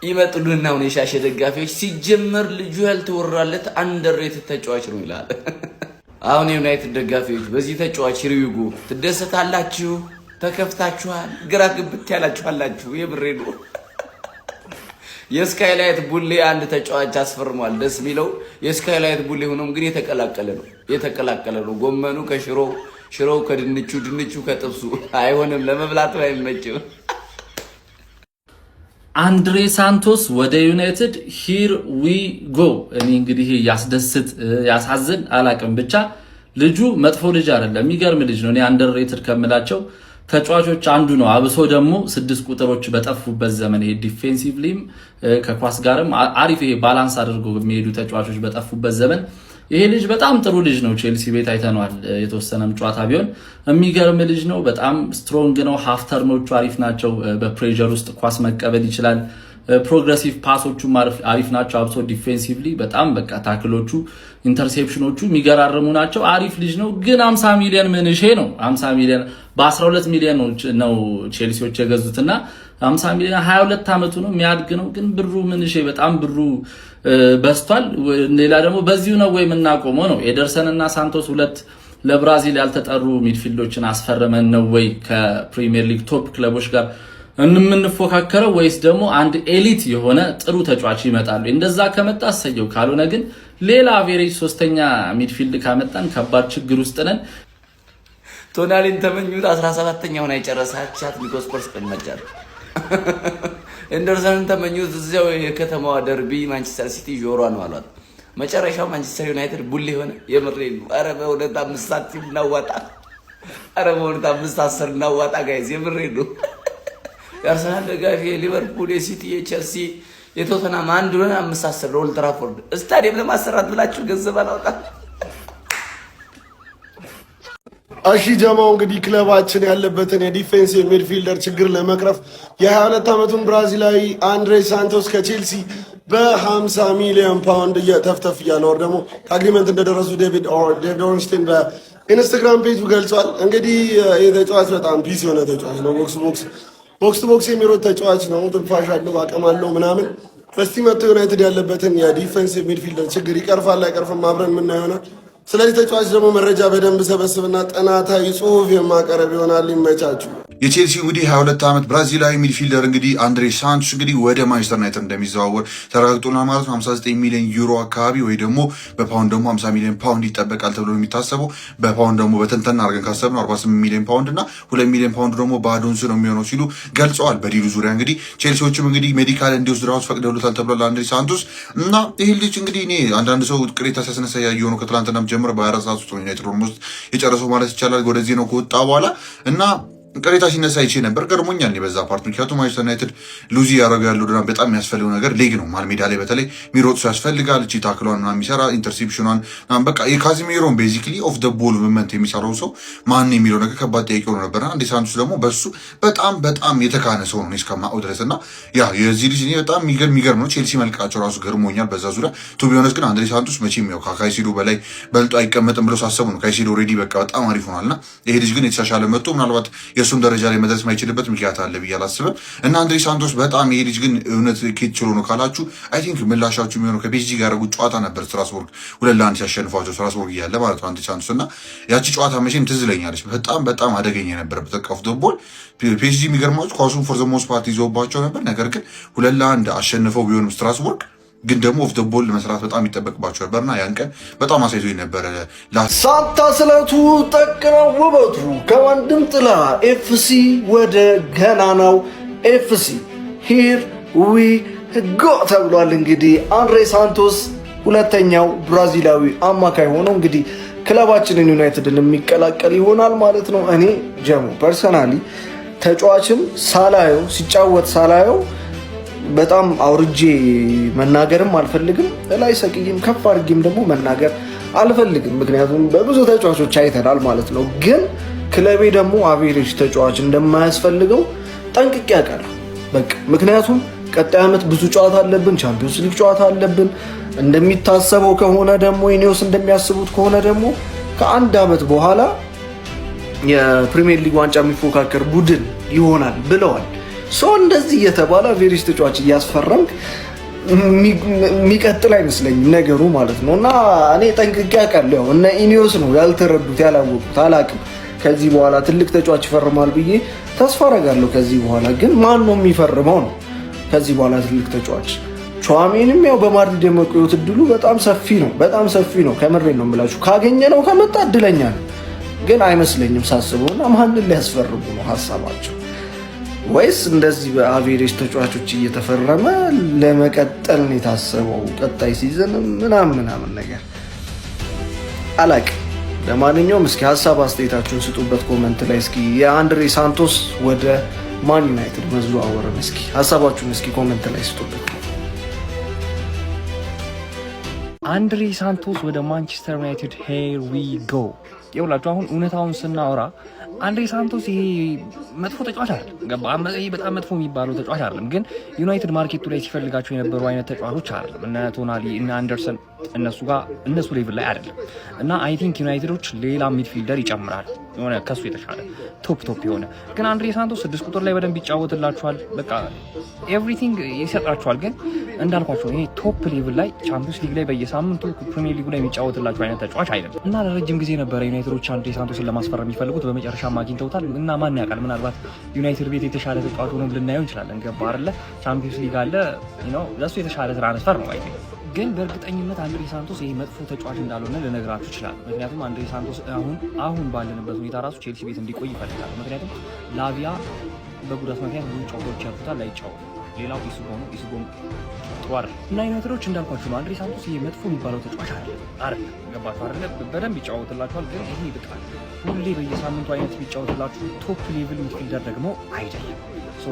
ይመጡልና ነው የሻሸ ደጋፊዎች ሲጀመር ልጁ ያልተወራለት አንደርሬትድ ተጫዋች ነው ይላል። አሁን የዩናይትድ ደጋፊዎች በዚህ ተጫዋች ሪዩጎ ትደሰታላችሁ? ተከፍታችኋል? ግራ ግብት ያላችኋላችሁ? የብሬ ነው። የስካይላይት ቡሌ አንድ ተጫዋች አስፈርሟል። ደስ የሚለው የስካይላይት ቡሌ ሆኖም ግን የተቀላቀለ ነው። ጎመኑ ከሽሮው፣ ሽሮው ከድንቹ፣ ድንቹ ከጥብሱ አይሆንም፣ ለመብላት አይመችም። አንድሬ ሳንቶስ ወደ ዩናይትድ ሂር ዊ ጎ። እኔ እንግዲህ ያስደስት ያሳዝን አላቅም፣ ብቻ ልጁ መጥፎ ልጅ አይደለም፣ የሚገርም ልጅ ነው። እኔ አንደርሬትድ ከምላቸው ተጫዋቾች አንዱ ነው። አብሶ ደግሞ 6 ቁጥሮች በጠፉበት ዘመን ይሄ ዲፌንሲቭሊም ከኳስ ጋርም አሪፍ ይሄ ባላንስ አድርገው የሚሄዱ ተጫዋቾች በጠፉበት ዘመን ይሄ ልጅ በጣም ጥሩ ልጅ ነው። ቼልሲ ቤት አይተነዋል፣ የተወሰነም ጨዋታ ቢሆን የሚገርም ልጅ ነው። በጣም ስትሮንግ ነው። ሃፍ ተርኖቹ አሪፍ ናቸው። በፕሬሸር ውስጥ ኳስ መቀበል ይችላል። ፕሮግሬሲቭ ፓሶቹም አሪፍ ናቸው። አብሶ ዲፌንሲቭሊ በጣም በቃ ታክሎቹ፣ ኢንተርሴፕሽኖቹ የሚገራርሙ ናቸው። አሪፍ ልጅ ነው። ግን 50 ሚሊዮን ምንሼ ነው። 50 ሚሊዮን በ12 ሚሊዮን ነው ቼልሲዎች የገዙትና 50 ሚሊዮን 22 ዓመቱ ነው፣ የሚያድግ ነው። ግን ብሩ ምንሼ በጣም ብሩ በስቷል። ሌላ ደግሞ በዚሁ ነው ወይ የምናቆመው ነው? ኤደርሰንና ሳንቶስ ሁለት ለብራዚል ያልተጠሩ ሚድፊልዶችን አስፈረመን ነው ወይ ከፕሪሚየር ሊግ ቶፕ ክለቦች ጋር እንምንፎካከረው ወይስ ደግሞ አንድ ኤሊት የሆነ ጥሩ ተጫዋች ይመጣሉ? እንደዛ ከመጣ አሰየው፣ ካልሆነ ግን ሌላ አቬሬጅ ሶስተኛ ሚድፊልድ ካመጣን ከባድ ችግር ውስጥ ነን። ቶናሊን ተመኙት 17ኛውን አይጨረሳቻት ኒኮስፖርስ ቀመጫል። ኤንደርሰንን ተመኙት እዚያው የከተማዋ ደርቢ ማንቸስተር ሲቲ ጆሮ ነው አሏት። መጨረሻው ማንቸስተር ዩናይትድ ቡል ሆነ። የምሬ ነው። አረ በእውነት 5 ሳንቲም እናዋጣ፣ አረ በእውነት 5-10 እናዋጣ ጋይዝ፣ የምሬ ነው። የአርሰናል ደጋፊ፣ የሊቨርፑል፣ የሲቲ፣ የቼልሲ፣ የቶተናም አንድ ሆነ 5-10 ኦልድ ትራፎርድ ስታዲየም ለማሰራት ብላችሁ ገንዘብ አላወጣ። እሺ ጀማው እንግዲህ ክለባችን ያለበትን የዲፌንሲቭ ሚድፊልደር ችግር ለመቅረፍ የ22 ዓመቱን ብራዚላዊ አንድሬ ሳንቶስ ከቼልሲ በ50 ሚሊዮን ፓውንድ እየተፍተፍ እያለ ወር ደግሞ ከአግሪመንት እንደደረሱ ዴቪድ ኦርንስቲን በኢንስታግራም ፔጁ ገልጿል። እንግዲህ የተጫዋች በጣም ፒስ የሆነ ተጫዋች ነው። ቦክስ ቱ ቦክስ የሚሮጥ ተጫዋች ነው። ትንፋሽ አለው፣ አቅም አለው ምናምን። እስቲ መጥቶ ዩናይትድ ያለበትን የዲፌንሲቭ ሚድፊልደር ችግር ይቀርፋል አይቀርፍም አብረን የምናየው ይሆናል። ስለዚህ ተጫዋች ደግሞ መረጃ በደንብ ሰበስብና ጥናታዊ ጽሁፍ የማቀረብ ይሆናል። ይመቻችሁ። የቼልሲ እንግዲህ 22 ዓመት ብራዚላዊ ሚድፊልደር እንግዲህ አንድሬ ሳንቶስ እንግዲህ ወደ ማንቸስተር ዩናይትድ እንደሚዘዋወር ተረጋግጦና ማለት ነው። 59 ሚሊዮን ዩሮ አካባቢ ወይ ደግሞ በፓውንድ ደግሞ 50 ሚሊዮን ፓውንድ ይጠበቃል ተብሎ የሚታሰበው። በፓውንድ ደግሞ በተንተና አድርገን ካሰብነው 48 ሚሊዮን ፓውንድ እና 2 ሚሊዮን ፓውንድ ደግሞ ባዶንስ ነው የሚሆነው ሲሉ ገልጸዋል። በዲሉ ዙሪያ እንግዲህ ቼልሲዎችም እንግዲህ ሜዲካል እንዲወስድ ራሱ ፈቅደውለታል ተብሏል አንድሬ ሳንቶስ እና ይህ ልጅ እንግዲህ እኔ አንዳንድ ሰው ቅሬታ ሲያስነሳ ያየው ነው። ከትላንትናም ጀምሮ በ24 ሰዓት ውስጥ ዩናይትድ ኦልሞስት የጨረሰው ማለት ይቻላል ወደዚህ ነው ከወጣ በኋላ እና ቅሬታ ሲነሳ ይቼ ነበር። ገርሞኛል በዛ ፓርት። ምክንያቱም ማንቸስተር ዩናይትድ ሉዚ ያደረገ ያለው ድና በጣም የሚያስፈልገው ነገር ሌግ ነው። መሀል ሜዳ ላይ በተለይ ሚሮጥ ሰው ያስፈልጋል። እቺ ታክሏን ምናምን የሚሰራ ኢንተርሴፕሽኗን በቃ የካዚሜሮን ቤዚክሊ ኦፍ ደ ቦል ሙቭመንት የሚሰራው ሰው ማን የሚለው ነገር ከባድ ጥያቄ ሆኖ ነበርና አንዴ ሳንቶስ ደግሞ በሱ በጣም የተካነ ሰው ነው እስከማው ድረስ እና ያ የዚህ ልጅ እኔ በጣም የሚገርም ነው። ቼልሲ መልቃቸው ራሱ ገርሞኛል በዛ ዙሪያ። ቱ ቢሆንስ ግን አንድሬ ሳንቶስ መቼም ያው ከካይሴዶ በላይ በልጦ አይቀመጥም ብሎ ሳሰቡ ነው። ካይሴዶ ኦልሬዲ በቃ በጣም አሪፍ ሆኗልና ይሄ ልጅ ግን የተሻሻለ መጥቶ ምናልባት የእሱም ደረጃ ላይ መድረስ ማይችልበት ምክንያት አለ ብዬ አላስብም። እና አንድሬ ሳንቶስ በጣም ይሄ ልጅ ግን እውነት ኬት ችሎ ነው ካላችሁ አይ ቲንክ ምላሻችሁ የሚሆነው ከፒኤስጂ ጋር ያደረጉት ጨዋታ ነበር። ስትራስቡርግ 2-1 ሲያሸንፏቸው ስትራስቡርግ እያለ ማለት ነው አንድሬ ሳንቶስ እና ያቺ ጨዋታ መቼም ትዝ ይለኛለች። በጣም አደገኛ የነበረበት ተቃፍ ዶቦል ፒኤስጂ የሚገርማችሁ ኳሱን ፎር ዘ ሞስት ፓርት ይዘውባቸው ነበር። ነገር ግን 2-1 አሸንፈው ቢሆንም ስትራስቡርግ ግን ደግሞ ኦፍ ዘ ቦል መስራት በጣም ይጠበቅባቸው ነበርና ያን ቀን በጣም አሳይቶኝ ነበረ። ሳታ ስለቱ ጠቅነው ውበቱ ከወንድም ጥላ ኤፍሲ ወደ ገናናው ኤፍሲ ሂር ዊ ጎ ተብሏል። እንግዲህ አንድሬ ሳንቶስ ሁለተኛው ብራዚላዊ አማካይ ሆነው እንግዲህ ክለባችንን ዩናይትድን የሚቀላቀል ይሆናል ማለት ነው። እኔ ጀሙ ፐርሰናሊ ተጫዋችን ሳላየው ሲጫወት ሳላየው በጣም አውርጄ መናገርም አልፈልግም፣ ላይ ሰቅይም ከፍ አድርጌም ደግሞ መናገር አልፈልግም። ምክንያቱም በብዙ ተጫዋቾች አይተናል ማለት ነው። ግን ክለቤ ደግሞ አቬሬጅ ተጫዋች እንደማያስፈልገው ጠንቅቄ ያውቃለሁ። በቃ ምክንያቱም ቀጣይ ዓመት ብዙ ጨዋታ አለብን፣ ቻምፒዮንስ ሊግ ጨዋታ አለብን። እንደሚታሰበው ከሆነ ደግሞ ኢኔዎስ እንደሚያስቡት ከሆነ ደግሞ ከአንድ ዓመት በኋላ የፕሪሚየር ሊግ ዋንጫ የሚፎካከር ቡድን ይሆናል ብለዋል። እንደዚህ እየተባለ አቬሬጅ ተጫዋች እያስፈረምክ የሚቀጥል አይመስለኝም ነገሩ ማለት ነው። እና እኔ ጠንቅቄ አውቃለሁ። እነ ኢኒዮስ ነው ያልተረዱት ያላወቁት፣ አላውቅም። ከዚህ በኋላ ትልቅ ተጫዋች ይፈርማል ብዬ ተስፋ አደርጋለሁ። ከዚህ በኋላ ግን ማን ነው የሚፈርመው ነው ከዚህ በኋላ ትልቅ ተጫዋች? ቹዋሜኒም ያው በማድሪድ የመቆየት እድሉ በጣም ሰፊ ነው። ከምሬን ነው የምላችሁ። ካገኘነው ከመጣ እድለኛ ነው፣ ግን አይመስለኝም ሳስበውና ማንን ሊያስፈርሙ ነው ሀሳባቸው? ወይስ እንደዚህ በአቬሬጅ ተጫዋቾች እየተፈረመ ለመቀጠል ነው የታሰበው? ቀጣይ ሲዝን ምናምን ነገር አላውቅም። ለማንኛውም እስኪ ሀሳብ አስተያየታችሁን ስጡበት ኮመንት ላይ። እስኪ የአንድሬ ሳንቶስ ወደ ማን ዩናይትድ መዘዋወርን እስኪ ሀሳባችሁን እስኪ ኮመንት ላይ ስጡበት። አንድሬ ሳንቶስ ወደ ማንቸስተር ዩናይትድ ሄር ዊ ጎ። ይኸውላችሁ አሁን እውነታውን ስናወራ አንድሬ ሳንቶስ ይሄ መጥፎ ተጫዋች አይደለም። ይሄ በጣም መጥፎ የሚባለው ተጫዋች አይደለም፣ ግን ዩናይትድ ማርኬቱ ላይ ሲፈልጋቸው የነበሩ አይነት ተጫዋቾች አይደለም። እነ ቶናሊ እነ አንደርሰን እነሱ ሌቭል ላይ አይደለም። እና አይ ቲንክ ዩናይትዶች ሌላ ሚድፊልደር ይጨምራል የሆነ ከሱ የተሻለ ቶፕ የሆነ። ግን አንድሬ ሳንቶስ 6 ቁጥር ላይ በደንብ ይጫወትላችኋል፣ በቃ ኤቭሪቲንግ ይሰጣችኋል። ግን እንዳልኳቸው ይሄ ቶፕ ሌቭል ላይ ቻምፒዮንስ ሊግ ላይ በየሳምንቱ ፕሪሚየር ሊጉ ላይ የሚጫወትላቸው አይነት ተጫዋች አይደለም። እና ለረጅም ጊዜ ነበረ ዩናይትዶች አንድሬ ሳንቶስን ለማስፈረም የሚፈልጉት፣ በመጨረሻ አግኝተውታል። እና ማን ያውቃል ምናልባት ዩናይትድ ቤት የተሻለ ተጫዋች ሆኖ ልናየው እንችላለን። ገባ አይደለ? ቻምፒዮንስ ሊግ አለ ነው ለሱ የተሻለ ትራንስፈር ነው አይደል? ግን በእርግጠኝነት አንድሬ ሳንቶስ ይሄ መጥፎ ተጫዋች እንዳልሆነ ልነግራችሁ ይችላል። ምክንያቱም አንድሬ ሳንቶስ አሁን ባለንበት ሁኔታ ራሱ ቼልሲ ቤት እንዲቆይ ይፈልጋል። ምክንያቱም ላቪያ በጉዳት ምክንያት ብዙ ጨዋታዎች ያልፉታል፣ ላይጫወት። ሌላው ኢሱጎም ጥዋር እና ዩናይትዶች እንዳልኳችሁ ነው። አንድሬ ሳንቶስ ይሄ መጥፎ የሚባለው ተጫዋች አይደለም። ገባችሁ አይደለ? በደንብ ይጫወትላችኋል። ግን ይሄ ይብቃል። ሁሌ በየሳምንቱ አይነት ቢጫወትላችሁ ቶፕ ሌቭል ሚድፊልደር ደግሞ አይደለም።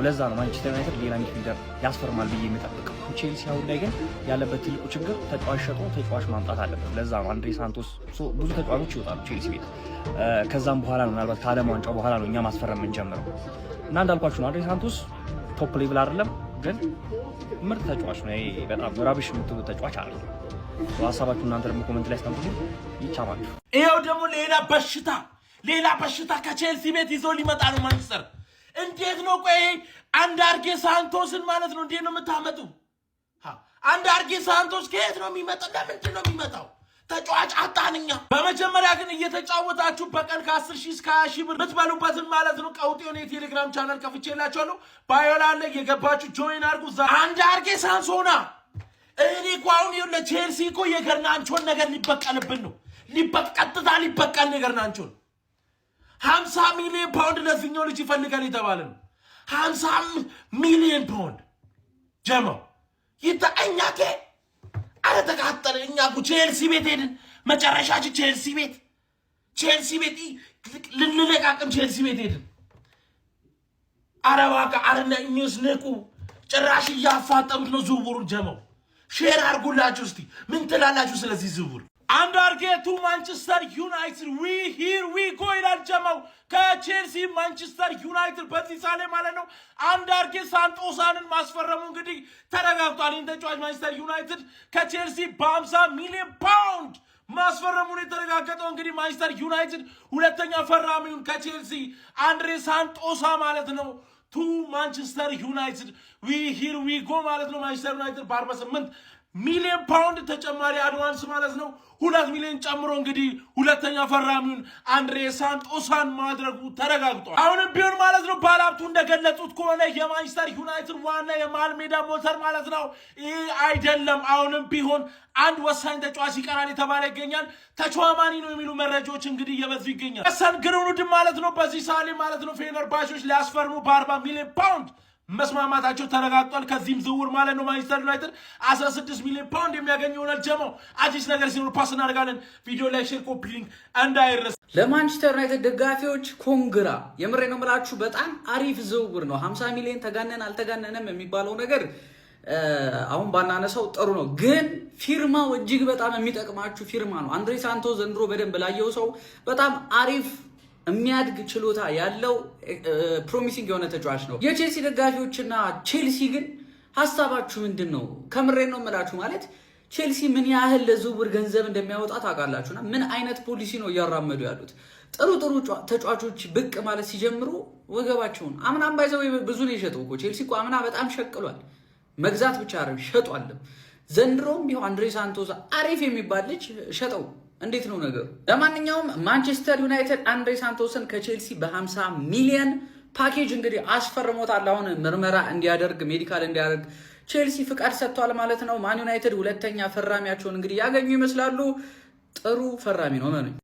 ለዛ ነው ማንቸስተር ዩናይትድ ሌላ ሚድፊልደር ያስፈርማል ብዬ የሚጠብቀው። ቼልሲ አሁን ላይ ግን ያለበት ትልቁ ችግር ተጫዋች ሸጦ ተጫዋች ማምጣት አለበት። ለዛ ነው አንድሬ ሳንቶስ ብዙ ተጫዋቾች ይወጣሉ ቼልሲ ቤት። ከዛም በኋላ ነው ምናልባት ከዓለም ዋንጫው በኋላ ነው እኛ ማስፈረም የምንጀምረው። እና እንዳልኳችሁ ነው አንድሬ ሳንቶስ ቶፕ ሌቭል አይደለም፣ ግን ምርጥ ተጫዋች ነው። ይሄ በጣም ራቢሽ የምትሉት ተጫዋች አይደለም። ሀሳባችሁ እናንተ ደግሞ ኮመንት ላይ አስቀምጡልኝ። ይቻላችሁ። ይኸው ደግሞ ሌላ በሽታ ከቼልሲ ቤት ይዞ ሊመጣ ነው ማንቸስተር። እንዴት ነው ቆይ አንዳርጌ ሳንቶስን ማለት ነው እንዴት ነው የምታመጡ? አንዳርጌ ሳንቶስ ከየት ነው የሚመጣው? ለምንድን ነው የሚመጣው? ተጫዋች አጣንኛ። በመጀመሪያ ግን እየተጫወታችሁ በቀን ከ10 ሺህ እስከ 20 ሺህ ብር ብትበሉበትን ማለት ነው ቀውጤ የሆነ የቴሌግራም ቻናል ከፍቼላችኋለሁ። ባዮላ ላይ የገባችሁ ጆይን አድርጉ። አንዳርጌ ሳንሶና እኔ እኮ አሁን ይኸውልህ ቼልሲ እኮ የገርናንቾን ነገር ሊበቀልብን ነው። ቀጥታ ሊበቀል የገርናንቾን 50 ሚሊዮን ፓውንድ ለዚህኛው ልጅ ይፈልጋል የተባለ ነው። 50 ሚሊዮን ፓውንድ ጀማው ይታኛ አረ ተቃጠለ። እኛ እኮ ቼልሲ ቤት ሄድን። መጨረሻችን ቼልሲ ቤት ልንለቃቅም ቼልሲ ቤት ሄድን። አረ እባክህ አረና ኢኒዮስ ንቁ። ጭራሽ እያፋጠሩት ነው ዝውውሩን። ጀማው ሼር አድርጉላችሁ እስቲ ምን ትላላችሁ ስለዚህ ዝውውር? አንዳርጌ ቱ ማንቸስተር ዩናይትድ ሂር ዊ ጎ ይላል ጀማው። ከቼልሲ ማንቸስተር ዩናይትድ በዚህ ሳሌ ማለት ነው አንዳርጌ ሳንቶሳንን ማስፈረሙ እንግዲህ ተረጋግጧል። ይህን ተጫዋች ማንቸስተር ዩናይትድ ከቼልሲ በ50 ሚሊዮን ፓውንድ ማስፈረሙን የተረጋገጠው እንግዲህ ማንቸስተር ዩናይትድ ሁለተኛ ፈራሚውን ከቼልሲ አንድሬ ሳንቶሳ ማለት ነው ቱ ማንቸስተር ዩናይትድ ሂር ዊ ጎ ማለት ነው። ማንቸስተር ዩናይትድ በ48 ሚሊዮን ፓውንድ ተጨማሪ አድቫንስ ማለት ነው 2 ሚሊዮን ጨምሮ እንግዲህ ሁለተኛ ፈራሚውን አንድሬ ሳንቶሳን ማድረጉ ተረጋግጧል። አሁንም ቢሆን ማለት ነው ባለሀብቱ እንደገለጹት ከሆነ የማንቸስተር ዩናይትድ ዋና የመሃል ሜዳ ሞተር ማለት ነው ይህ አይደለም። አሁንም ቢሆን አንድ ወሳኝ ተጫዋች ይቀራል የተባለ ይገኛል። ተቸዋማኒ ነው የሚሉ መረጃዎች እንግዲህ እየበዙ ይገኛል። መሰል ግርውድ ማለት ነው በዚህ ሳሌ ማለት ነው ፌነርባቾች ሊያስፈርሙ በ40 ሚሊዮን ፓውንድ መስማማታቸው ተረጋግጧል። ከዚህም ዝውውር ማለት ነው ማንቸስተር ዩናይትድ 16 ሚሊዮን ፓውንድ የሚያገኝ ይሆናል። ጀማው አዲስ ነገር ሲኖር ፓስ እናደርጋለን። ቪዲዮ ላይ ሼር፣ ኮፒ ሊንክ እንዳይረሳ። ለማንቸስተር ዩናይትድ ደጋፊዎች ኮንግራ፣ የምሬ ነው የምላችሁ። በጣም አሪፍ ዝውውር ነው። 50 ሚሊዮን ተጋነን አልተጋነነም የሚባለው ነገር አሁን ባናነሳው ጥሩ ነው፣ ግን ፊርማው እጅግ በጣም የሚጠቅማችሁ ፊርማ ነው። አንድሬ ሳንቶስ ዘንድሮ በደንብ ላየው ሰው በጣም አሪፍ የሚያድግ ችሎታ ያለው ፕሮሚሲንግ የሆነ ተጫዋች ነው። የቼልሲ ደጋፊዎችና ቼልሲ ግን ሀሳባችሁ ምንድን ነው? ከምሬን ነው የምላችሁ። ማለት ቼልሲ ምን ያህል ለዝውውር ገንዘብ እንደሚያወጣ ታውቃላችሁና ምን አይነት ፖሊሲ ነው እያራመዱ ያሉት? ጥሩ ተጫዋቾች ብቅ ማለት ሲጀምሩ ወገባቸውን። አምናም ባይዘው ብዙ ነው የሸጠው እኮ ቼልሲ እኮ አምና በጣም ሸቅሏል። መግዛት ብቻ አይደለም ሸጧልም። ዘንድሮም ቢሆን አንድሬ ሳንቶስ አሪፍ የሚባል ልጅ ሸጠው። እንዴት ነው ነገሩ? ለማንኛውም ማንቸስተር ዩናይትድ አንድሬ ሳንቶስን ከቼልሲ በ50 ሚሊዮን ፓኬጅ እንግዲህ አስፈርሞታል። አሁን ምርመራ እንዲያደርግ ሜዲካል እንዲያደርግ ቼልሲ ፍቃድ ሰጥቷል ማለት ነው። ማን ዩናይትድ ሁለተኛ ፈራሚያቸውን እንግዲህ ያገኙ ይመስላሉ። ጥሩ ፈራሚ ነው ማለት ነው።